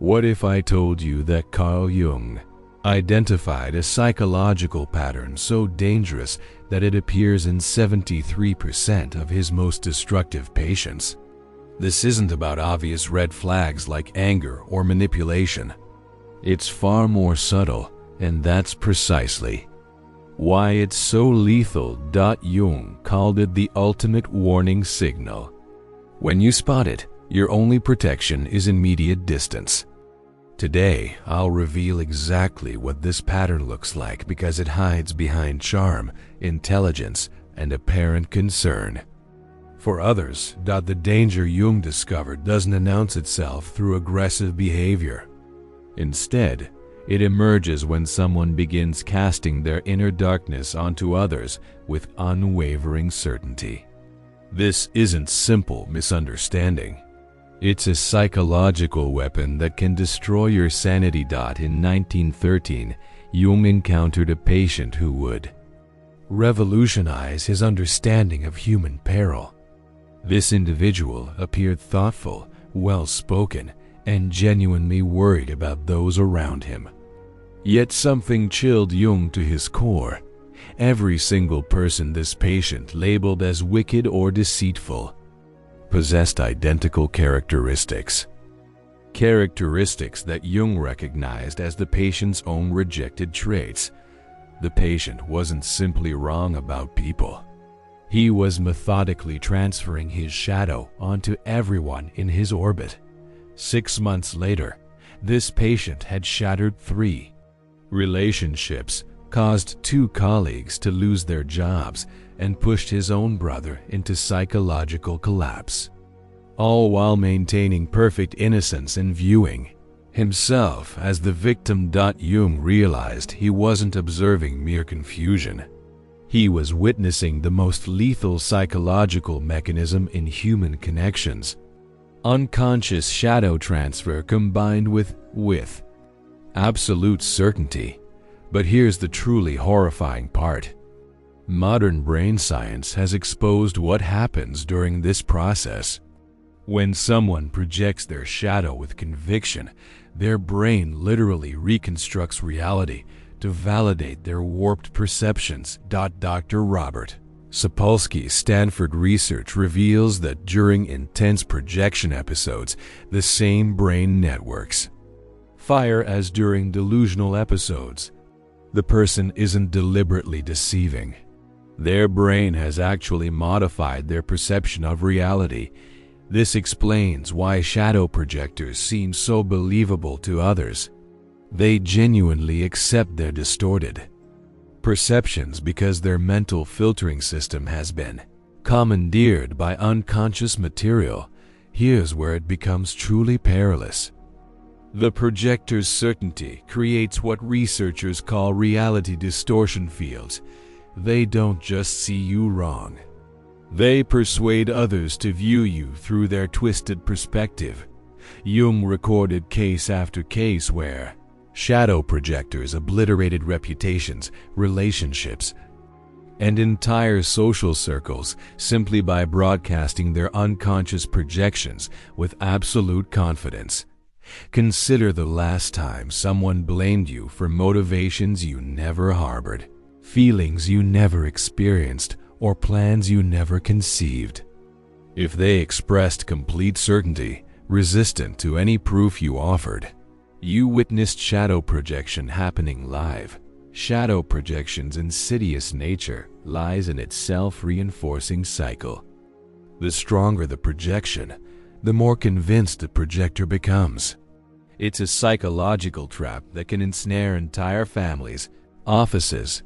What if I told you that Carl Jung identified a psychological pattern so dangerous that it appears in 73% of his most destructive patients? This isn't about obvious red flags like anger or manipulation. It's far more subtle, and that's precisely why it's so lethal. Jung called it the ultimate warning signal. When you spot it, your only protection is immediate distance. Today, I'll reveal exactly what this pattern looks like because it hides behind charm, intelligence, and apparent concern. For others, the danger Jung discovered doesn't announce itself through aggressive behavior. Instead, it emerges when someone begins casting their inner darkness onto others with unwavering certainty. This isn't simple misunderstanding. It's a psychological weapon that can destroy your sanity. In 1913, Jung encountered a patient who would revolutionize his understanding of human peril. This individual appeared thoughtful, well-spoken, and genuinely worried about those around him. Yet something chilled Jung to his core. Every single person this patient labeled as wicked or deceitful possessed identical characteristics. Characteristics that Jung recognized as the patient's own rejected traits. The patient wasn't simply wrong about people. He was methodically transferring his shadow onto everyone in his orbit. 6 months later, this patient had shattered 3 relationships, caused 2 colleagues to lose their jobs, and pushed his own brother into psychological collapse, all while maintaining perfect innocence and viewing himself as the victim. Jung realized he wasn't observing mere confusion. He was witnessing the most lethal psychological mechanism in human connections: unconscious shadow transfer combined with absolute certainty. But here's the truly horrifying part. Modern brain science has exposed what happens during this process. When someone projects their shadow with conviction, their brain literally reconstructs reality to validate their warped perceptions. Dr. Robert Sapolsky's Stanford research reveals that during intense projection episodes, the same brain networks fire as during delusional episodes. The person isn't deliberately deceiving. Their brain has actually modified their perception of reality. This explains why shadow projectors seem so believable to others. They genuinely accept their distorted perceptions because their mental filtering system has been commandeered by unconscious material. Here's where it becomes truly perilous. The projector's certainty creates what researchers call reality distortion fields. They don't just see you wrong. They persuade others to view you through their twisted perspective. Jung recorded case after case where shadow projectors obliterated reputations, relationships, and entire social circles simply by broadcasting their unconscious projections with absolute confidence. Consider the last time someone blamed you for motivations you never harbored, feelings you never experienced, or plans you never conceived. If they expressed complete certainty, resistant to any proof you offered, you witnessed shadow projection happening live. Shadow projection's insidious nature lies in its self-reinforcing cycle. The stronger the projection, the more convinced the projector becomes. It's a psychological trap that can ensnare entire families, offices,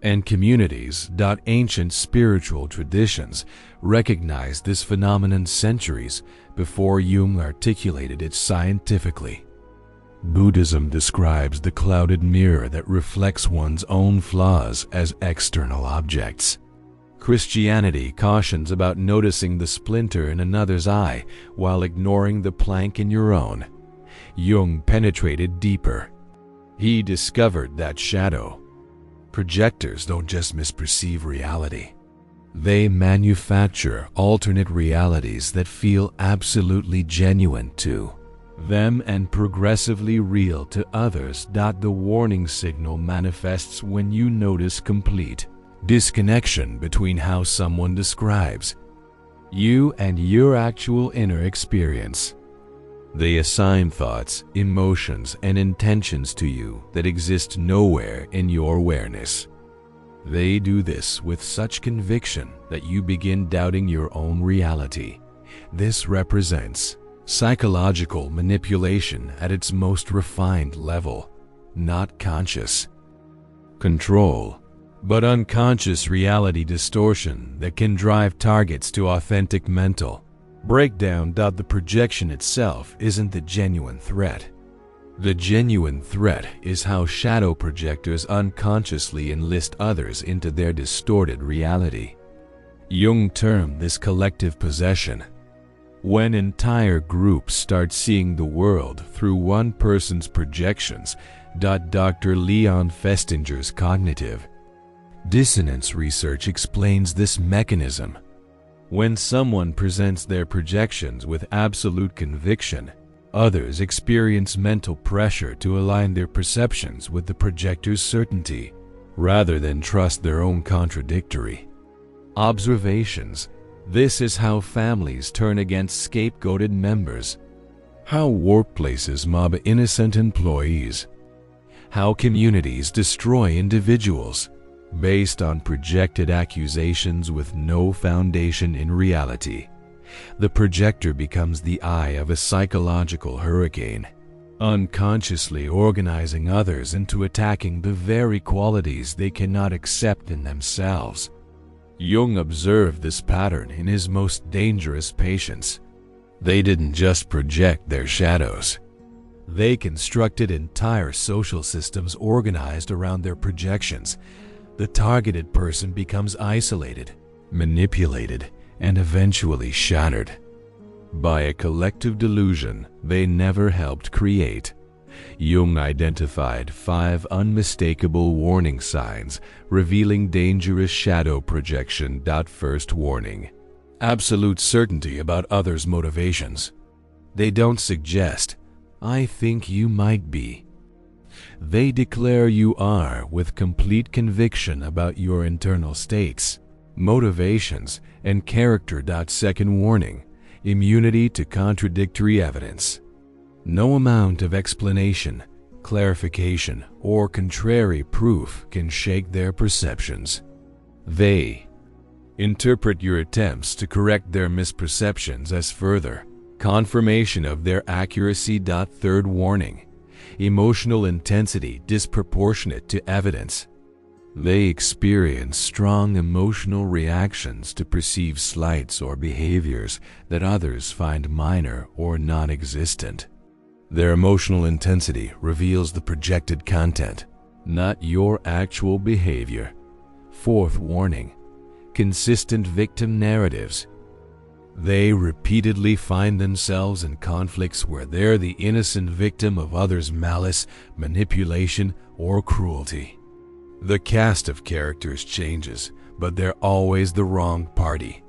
and communities. Ancient spiritual traditions recognized this phenomenon centuries before Jung articulated it scientifically. Buddhism describes the clouded mirror that reflects one's own flaws as external objects. Christianity cautions about noticing the splinter in another's eye while ignoring the plank in your own. Jung penetrated deeper. He discovered that shadow projectors don't just misperceive reality. They manufacture alternate realities that feel absolutely genuine too. them and progressively real to others. The warning signal manifests when you notice complete disconnection between how someone describes you and your actual inner experience. They assign thoughts, emotions, and intentions to you that exist nowhere in your awareness. They do this with such conviction that you begin doubting your own reality. This represents psychological manipulation at its most refined level, not conscious control, but unconscious reality distortion that can drive targets to authentic mental breakdown. The projection itself isn't the genuine threat. The genuine threat is how shadow projectors unconsciously enlist others into their distorted reality. Jung termed this collective possession. When entire groups start seeing the world through one person's projections. Dr. Leon Festinger's cognitive dissonance research explains this mechanism. When someone presents their projections with absolute conviction, others experience mental pressure to align their perceptions with the projector's certainty, rather than trust their own contradictory observations. This is how families turn against scapegoated members, how workplaces mob innocent employees, how communities destroy individuals based on projected accusations with no foundation in reality. The projector becomes the eye of a psychological hurricane, unconsciously organizing others into attacking the very qualities they cannot accept in themselves. Jung observed this pattern in his most dangerous patients. They didn't just project their shadows. They constructed entire social systems organized around their projections. The targeted person becomes isolated, manipulated, and eventually shattered by a collective delusion they never helped create. Jung identified 5 unmistakable warning signs revealing dangerous shadow projection. First warning: absolute certainty about others' motivations. They don't suggest, "I think you might be." They declare you are with complete conviction about your internal states, motivations, and character. Second warning: immunity to contradictory evidence. No amount of explanation, clarification, or contrary proof can shake their perceptions. They interpret your attempts to correct their misperceptions as further confirmation of their accuracy. Third warning: emotional intensity disproportionate to evidence. They experience strong emotional reactions to perceived slights or behaviors that others find minor or non-existent. Their emotional intensity reveals the projected content, not your actual behavior. Fourth warning: consistent victim narratives. They repeatedly find themselves in conflicts where they're the innocent victim of others' malice, manipulation, or cruelty. The cast of characters changes, but they're always the wrong party.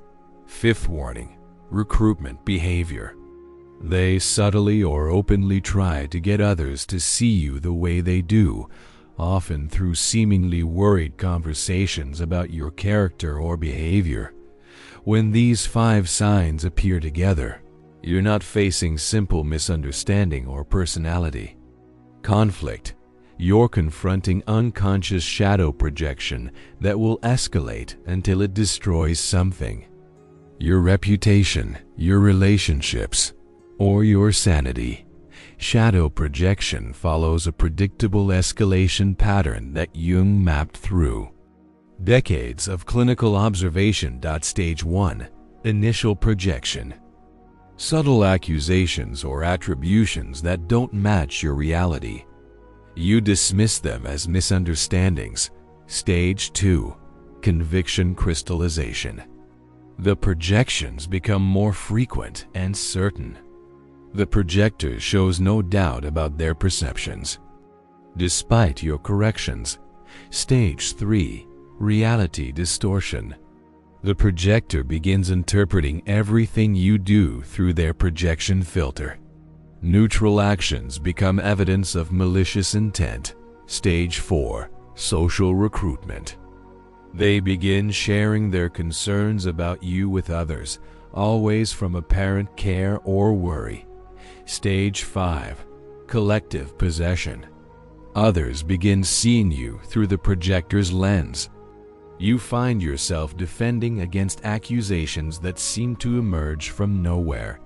Fifth warning: recruitment behavior. They subtly or openly try to get others to see you the way they do, often through seemingly worried conversations about your character or behavior. When these 5 signs appear together, you're not facing simple misunderstanding or personality conflict. You're confronting unconscious shadow projection that will escalate until it destroys something: your reputation, your relationships, or your sanity. Shadow projection follows a predictable escalation pattern that Jung mapped through decades of clinical observation. Stage 1: initial projection. Subtle accusations or attributions that don't match your reality. You dismiss them as misunderstandings. Stage 2: conviction crystallization. The projections become more frequent and certain. The projector shows no doubt about their perceptions, despite your corrections. Stage 3: reality distortion. The projector begins interpreting everything you do through their projection filter. Neutral actions become evidence of malicious intent. Stage 4. Social recruitment. They begin sharing their concerns about you with others, always from apparent care or worry. Stage 5. Collective possession. Others begin seeing you through the projector's lens. You find yourself defending against accusations that seem to emerge from nowhere.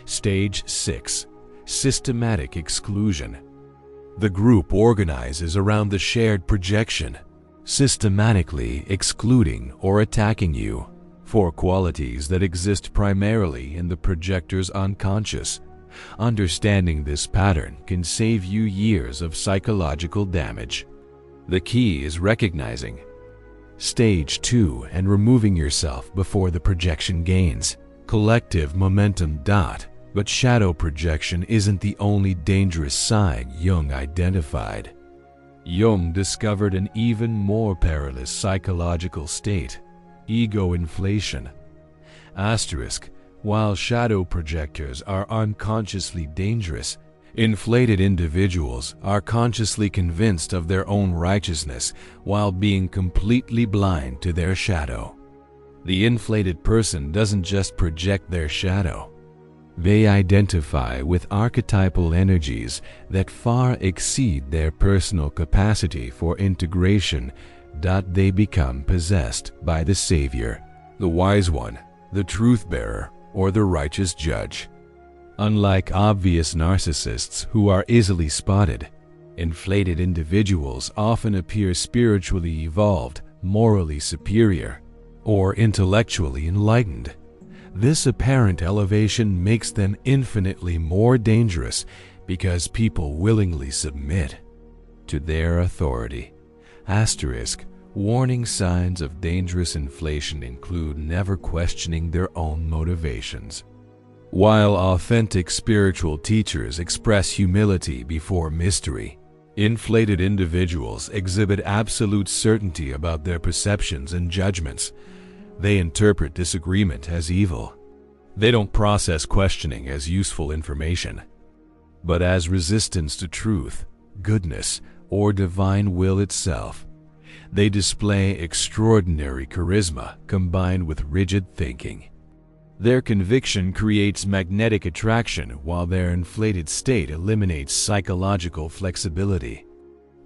Stage 6. Systematic exclusion. The group organizes around the shared projection, systematically excluding or attacking you for qualities that exist primarily in the projector's unconscious. Understanding this pattern can save you years of psychological damage. The key is recognizing Stage 2 and removing yourself before the projection gains collective momentum. But shadow projection isn't the only dangerous sign Jung identified. Jung discovered an even more perilous psychological state: ego inflation. While shadow projectors are unconsciously dangerous, inflated individuals are consciously convinced of their own righteousness while being completely blind to their shadow. The inflated person doesn't just project their shadow. They identify with archetypal energies that far exceed their personal capacity for integration. They become possessed by the Savior, the Wise One, the Truth-Bearer, or the Righteous Judge. Unlike obvious narcissists who are easily spotted, inflated individuals often appear spiritually evolved, morally superior, or intellectually enlightened. This apparent elevation makes them infinitely more dangerous because people willingly submit to their authority. Warning signs of dangerous inflation include never questioning their own motivations. While authentic spiritual teachers express humility before mystery, inflated individuals exhibit absolute certainty about their perceptions and judgments. They interpret disagreement as evil. They don't process questioning as useful information, but as resistance to truth, goodness, or divine will itself. They display extraordinary charisma combined with rigid thinking. Their conviction creates magnetic attraction while their inflated state eliminates psychological flexibility.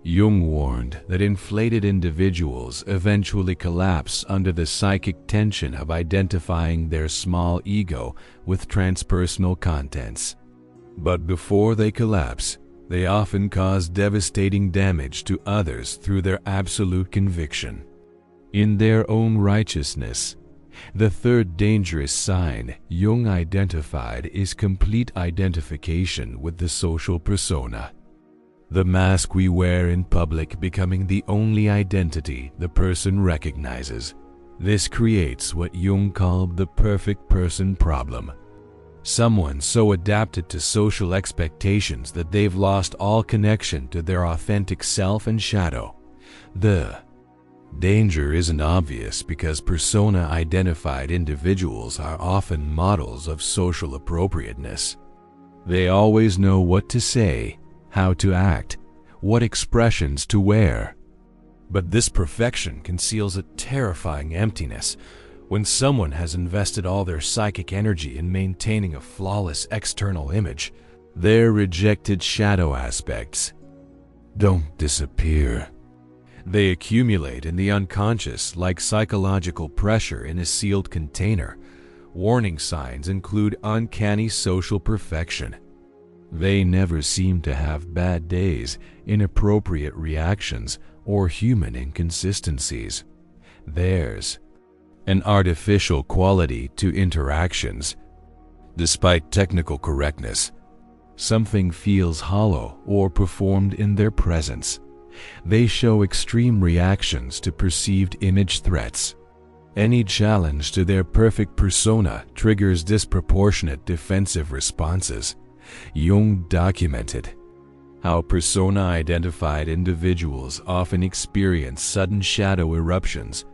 Jung warned that inflated individuals eventually collapse under the psychic tension of identifying their small ego with transpersonal contents. But before they collapse, they often cause devastating damage to others through their absolute conviction in their own righteousness. The third dangerous sign Jung identified is complete identification with the social persona. The mask we wear in public becoming the only identity the person recognizes. This creates what Jung called the perfect person problem. Someone so adapted to social expectations that they've lost all connection to their authentic self and shadow. The danger isn't obvious because persona-identified individuals are often models of social appropriateness. They always know what to say, how to act, what expressions to wear. But this perfection conceals a terrifying emptiness. When someone has invested all their psychic energy in maintaining a flawless external image, their rejected shadow aspects don't disappear. They accumulate in the unconscious like psychological pressure in a sealed container. Warning signs include uncanny social perfection. They never seem to have bad days, inappropriate reactions, or human inconsistencies. There's an artificial quality to interactions. Despite technical correctness, something feels hollow or performed in their presence. They show extreme reactions to perceived image threats. Any challenge to their perfect persona triggers disproportionate defensive responses. Jung documented how persona-identified individuals often experience sudden shadow eruptions,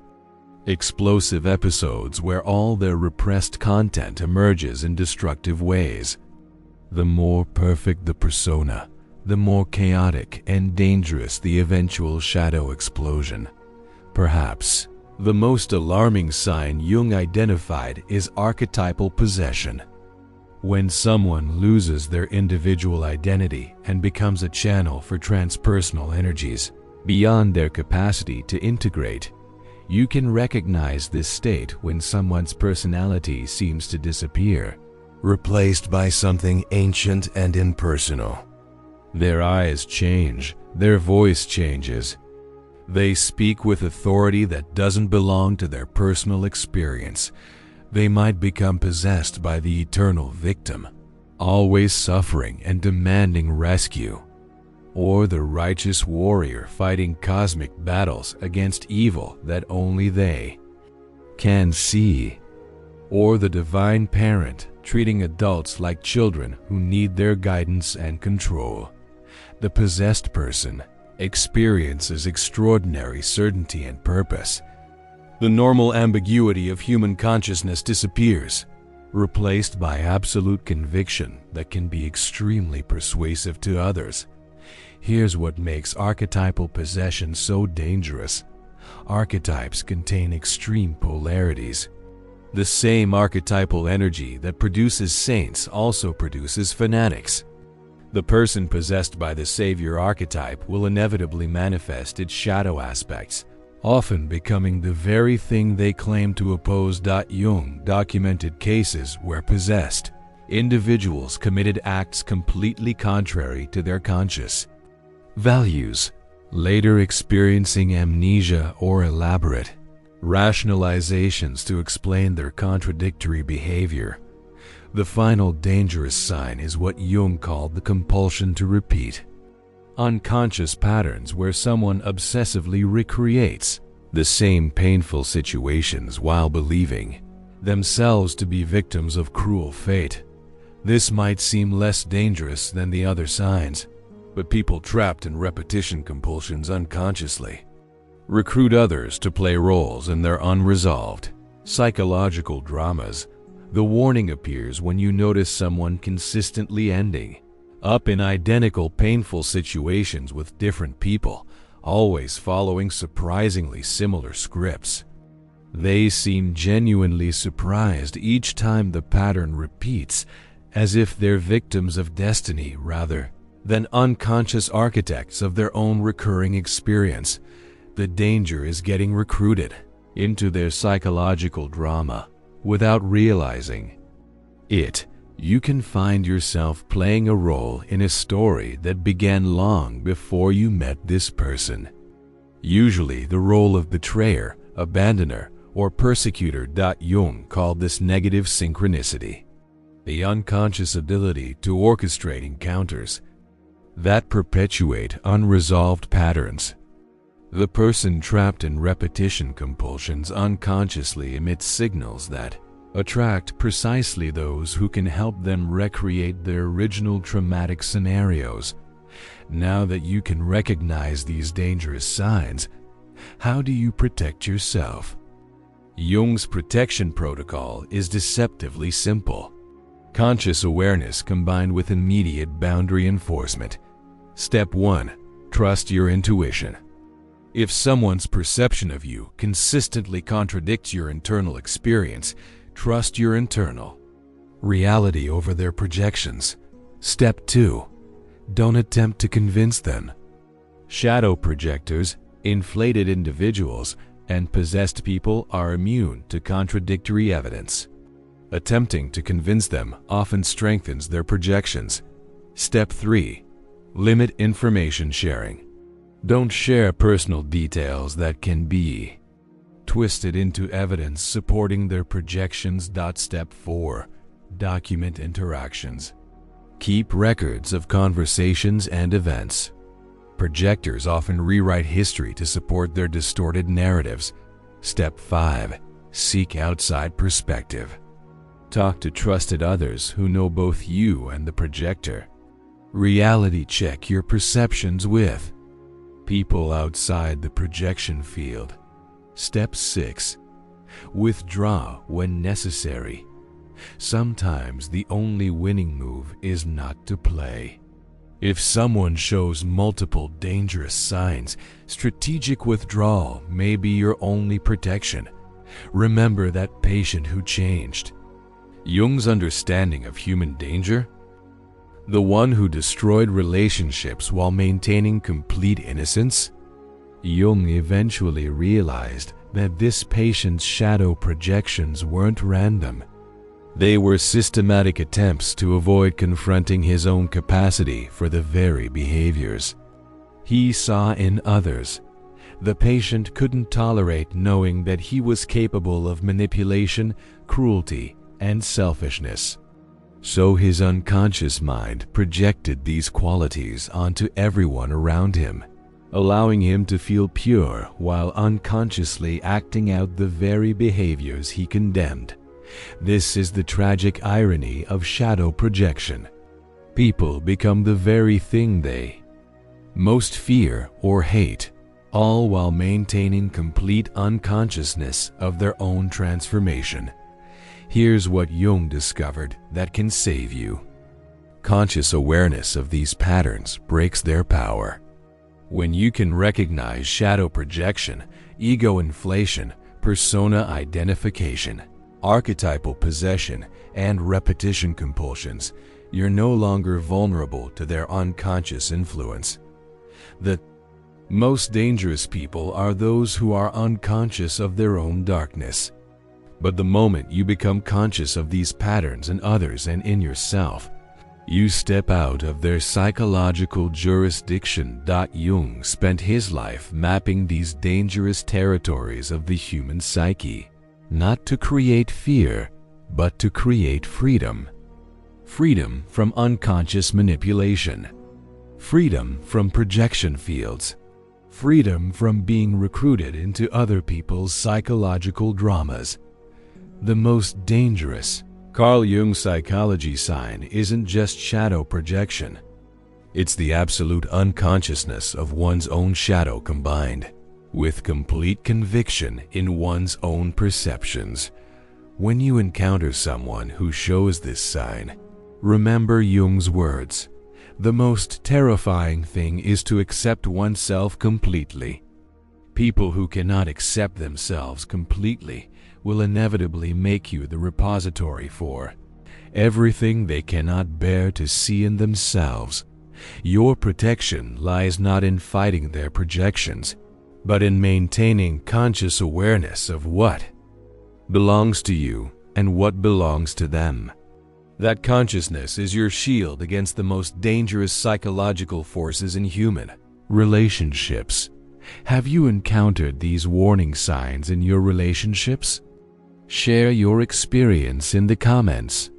explosive episodes where all their repressed content emerges in destructive ways. The more perfect the persona, the more chaotic and dangerous the eventual shadow explosion. Perhaps the most alarming sign Jung identified is archetypal possession. When someone loses their individual identity and becomes a channel for transpersonal energies beyond their capacity to integrate, you can recognize this state when someone's personality seems to disappear, replaced by something ancient and impersonal. Their eyes change, their voice changes. They speak with authority that doesn't belong to their personal experience. They might become possessed by the eternal victim, always suffering and demanding rescue, or the righteous warrior fighting cosmic battles against evil that only they can see, or the divine parent treating adults like children who need their guidance and control. The possessed person experiences extraordinary certainty and purpose. The normal ambiguity of human consciousness disappears, replaced by absolute conviction that can be extremely persuasive to others. Here's what makes archetypal possession so dangerous. Archetypes contain extreme polarities. The same archetypal energy that produces saints also produces fanatics. The person possessed by the savior archetype will inevitably manifest its shadow aspects, often becoming the very thing they claim to oppose. Jung documented cases where possessed individuals committed acts completely contrary to their conscious values, later experiencing amnesia or elaborate rationalizations to explain their contradictory behavior. The final dangerous sign is what Jung called the compulsion to repeat. Unconscious patterns where someone obsessively recreates the same painful situations while believing themselves to be victims of cruel fate. This might seem less dangerous than the other signs, but people trapped in repetition compulsions unconsciously recruit others to play roles in their unresolved psychological dramas. The warning appears when you notice someone consistently ending up in identical painful situations with different people, always following surprisingly similar scripts. They seem genuinely surprised each time the pattern repeats, as if they're victims of destiny rather than unconscious architects of their own recurring experience. The danger is getting recruited into their psychological drama without realizing it. You can find yourself playing a role in a story that began long before you met this person. Usually the role of betrayer, abandoner, or persecutor. Jung called this negative synchronicity, the unconscious ability to orchestrate encounters that perpetuate unresolved patterns. The person trapped in repetition compulsions unconsciously emits signals that attract precisely those who can help them recreate their original traumatic scenarios. Now that you can recognize these dangerous signs, how do you protect yourself? Jung's protection protocol is deceptively simple. Conscious awareness combined with immediate boundary enforcement. Step 1. Trust your intuition. If someone's perception of you consistently contradicts your internal experience, trust your internal reality over their projections. Step 2. Don't attempt to convince them. Shadow projectors, inflated individuals, and possessed people are immune to contradictory evidence. Attempting to convince them often strengthens their projections. Step 3. Limit information sharing. Don't share personal details that can be twisted into evidence supporting their projections. Step 4. Document interactions. Keep records of conversations and events. Projectors often rewrite history to support their distorted narratives. Step 5. Seek outside perspective. Talk to trusted others who know both you and the projector. Reality check your perceptions with people outside the projection field. Step 6. Withdraw when necessary. Sometimes the only winning move is not to play. If someone shows multiple dangerous signs, strategic withdrawal may be your only protection. Remember that patient who changed. Jung's understanding of human danger? The one who destroyed relationships while maintaining complete innocence? Jung eventually realized that this patient's shadow projections weren't random. They were systematic attempts to avoid confronting his own capacity for the very behaviors he saw in others. The patient couldn't tolerate knowing that he was capable of manipulation, cruelty, and selfishness. So his unconscious mind projected these qualities onto everyone around him, allowing him to feel pure while unconsciously acting out the very behaviors he condemned. This is the tragic irony of shadow projection. People become the very thing they most fear or hate, all while maintaining complete unconsciousness of their own transformation. Here's what Jung discovered that can save you. Conscious awareness of these patterns breaks their power. When you can recognize shadow projection, ego inflation, persona identification, archetypal possession, and repetition compulsions, you're no longer vulnerable to their unconscious influence. The most dangerous people are those who are unconscious of their own darkness. But the moment you become conscious of these patterns in others and in yourself, you step out of their psychological jurisdiction. Jung spent his life mapping these dangerous territories of the human psyche, not to create fear, but to create freedom. Freedom from unconscious manipulation. Freedom from projection fields. Freedom from being recruited into other people's psychological dramas. The most dangerous Carl Jung psychology sign isn't just shadow projection. It's the absolute unconsciousness of one's own shadow combined with complete conviction in one's own perceptions. When you encounter someone who shows this sign, remember Jung's words: the most terrifying thing is to accept oneself completely. People who cannot accept themselves completely will inevitably make you the repository for everything they cannot bear to see in themselves. Your protection lies not in fighting their projections, but in maintaining conscious awareness of what belongs to you and what belongs to them. That consciousness is your shield against the most dangerous psychological forces in human relationships. Have you encountered these warning signs in your relationships? Share your experience in the comments.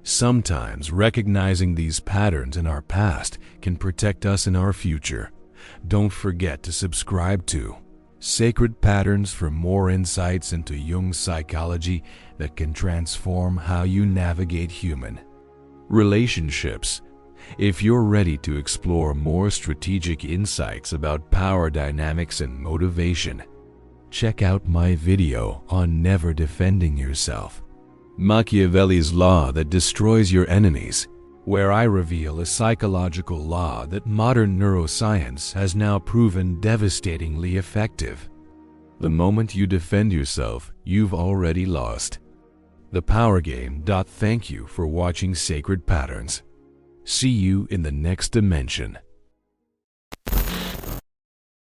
Sometimes recognizing these patterns in our past can protect us in our future. Don't forget to subscribe to Sacred Patterns for more insights into Jung's psychology that can transform how you navigate human relationships. If you're ready to explore more strategic insights about power dynamics and motivation, check out my video on Never Defending Yourself, Machiavelli's Law That Destroys Your Enemies, where I reveal a psychological law that modern neuroscience has now proven devastatingly effective. The moment you defend yourself, you've already lost the power game. Thank you for watching Sacred Patterns. See you in the next dimension.